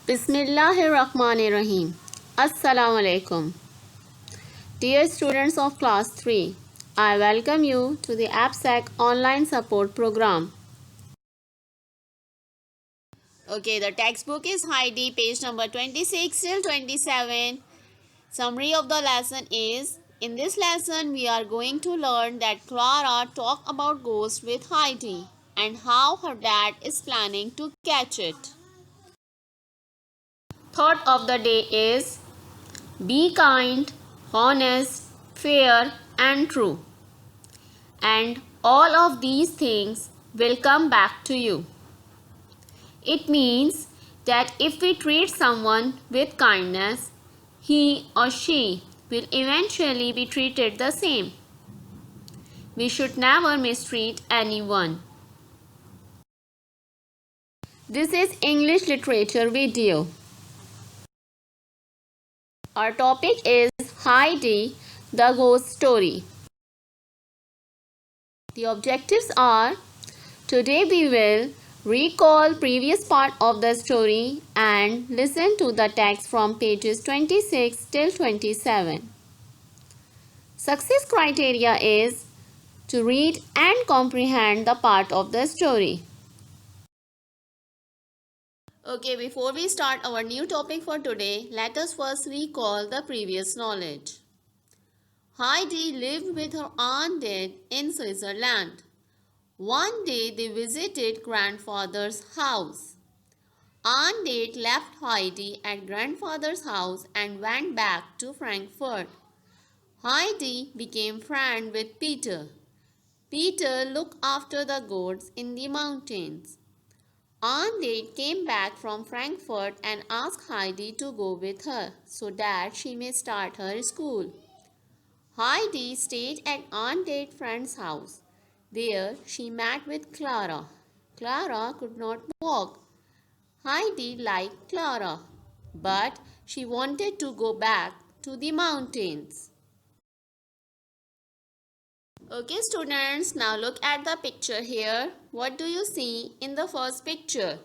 Bismillahirrahmanirrahim. Assalamu alaikum. Dear students of class 3, I welcome you to the AppSec online support program. Okay, the textbook is Heidi, page number 26 till 27. Summary of the lesson is, in this lesson we are going to learn that Clara talked about ghosts with Heidi and how her dad is planning to catch it. Thought of the day is, be kind, honest, fair, and true. And all of these things will come back to you. It means that if we treat someone with kindness, he or she will eventually be treated the same. We should never mistreat anyone. This is English literature video. Our topic is Heidi, the ghost story. The objectives are, today we will recall previous part of the story and listen to the text from pages 26 till 27. Success criteria is to read and comprehend the part of the story. Okay, before we start our new topic for today, let us first recall the previous knowledge. Heidi lived with her aunt Ded in Switzerland. One day they visited grandfather's house. Aunt Ded left Heidi at grandfather's house and went back to Frankfurt. Heidi became friends with Peter. Peter looked after the goats in the mountains. Aunt Ded came back from Frankfurt and asked Heidi to go with her so that she may start her school. Heidi stayed at Aunt Ded's friend's house. There she met with Clara. Clara could not walk. Heidi liked Clara, but she wanted to go back to the mountains. Okay students, now look at the picture here. What do you see in the first picture?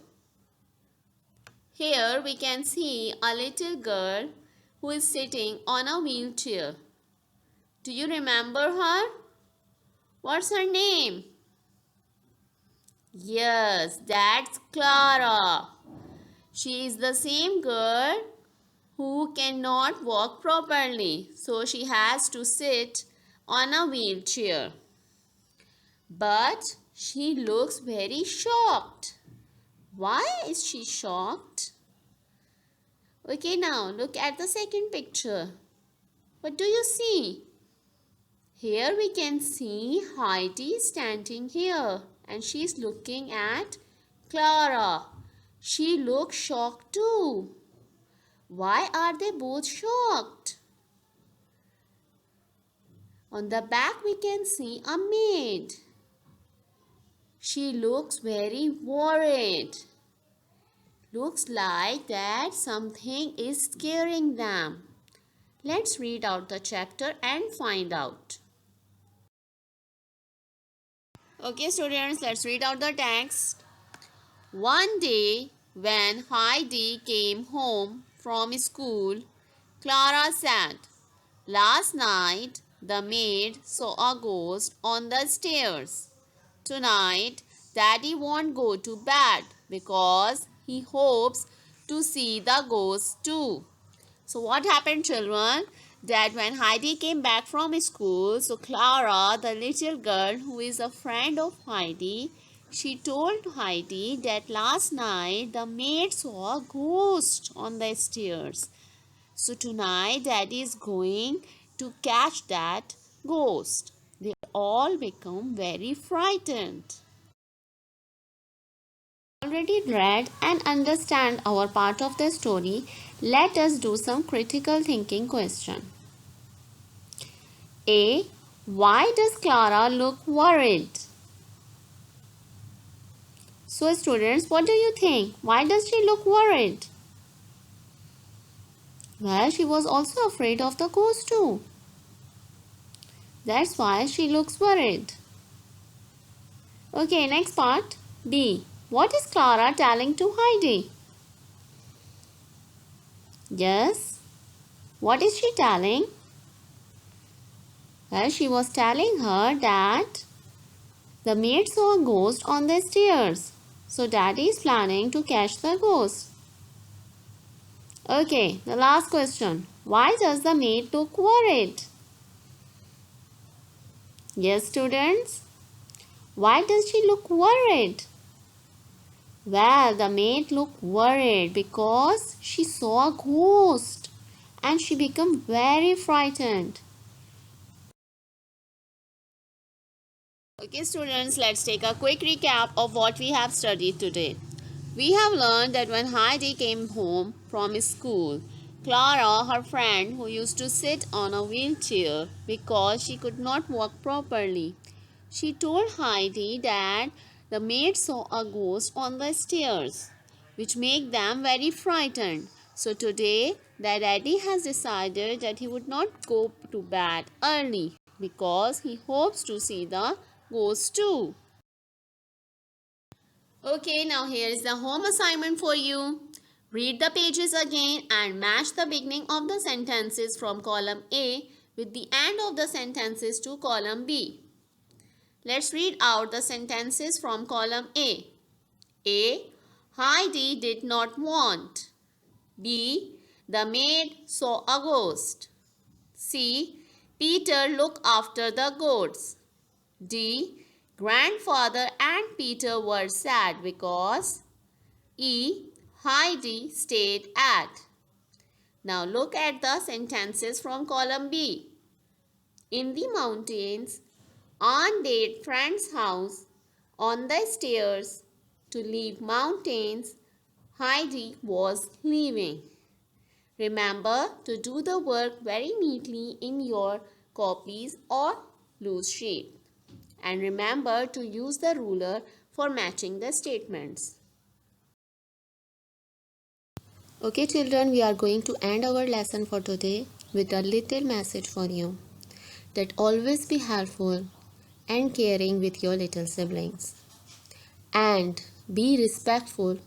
Here we can see a little girl who is sitting on a wheelchair. Do you remember her? What's her name? Yes, that's Clara. She is the same girl who cannot walk properly, so she has to sit on a wheelchair. But she looks very shocked. Why is she shocked? Okay, now look at the second picture. What do you see? Here we can see Heidi standing here and she's looking at Clara. She looks shocked too. Why are they both shocked? On the back we can see a maid. She looks very worried. Looks like that something is scaring them. Let's read out the chapter and find out. Okay students, let's read out the text. One day when Heidi came home from school, Clara said, "Last night the maid saw a ghost on the stairs. Tonight Daddy won't go to bed because he hopes to see the ghost too." So what happened children? That when Heidi came back from school, so Clara, the little girl who is a friend of Heidi, she told Heidi that last night the maid saw a ghost on the stairs. So tonight Daddy is going to catch that ghost. They all become very frightened. Already read and understand our part of the story, let us do some critical thinking question. A. Why does Clara look worried? So students, what do you think? Why does she look worried? Well, she was also afraid of the ghost too. That's why she looks worried. Okay, next part. B. What is Clara telling to Heidi? Yes. What is she telling? Well, she was telling her that the maid saw a ghost on the stairs. So daddy is planning to catch the ghost. Okay, the last question. Why does the maid look worried? Yes, students. Why does she look worried? Well, the maid looked worried because she saw a ghost and she became very frightened. Okay, students, let's take a quick recap of what we have studied today. We have learned that when Heidi came home from school, Clara, her friend who used to sit on a wheelchair because she could not walk properly, she told Heidi that the maid saw a ghost on the stairs, which made them very frightened. So today, their daddy has decided that he would not go to bed early because he hopes to see the ghost too. Okay, now here is the home assignment for you. Read the pages again and match the beginning of the sentences from column A with the end of the sentences to column B. Let's read out the sentences from column A. A. Heidi did not want. B. The maid saw a ghost. C. Peter looked after the goats. D. Grandfather and Peter were sad because E. Heidi stayed at. Now look at the sentences from column B. In the mountains, on their friend's house, on the stairs to leave mountains, Heidi was leaving. Remember to do the work very neatly in your copies or loose sheet. And remember to use the ruler for matching the statements. Okay children, we are going to end our lesson for today with a little message for you, that always be helpful and caring with your little siblings, and be respectful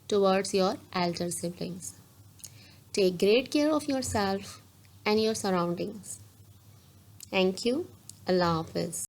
towards your elder siblings. Take great care of yourself and your surroundings. Thank you. Allah Hafiz.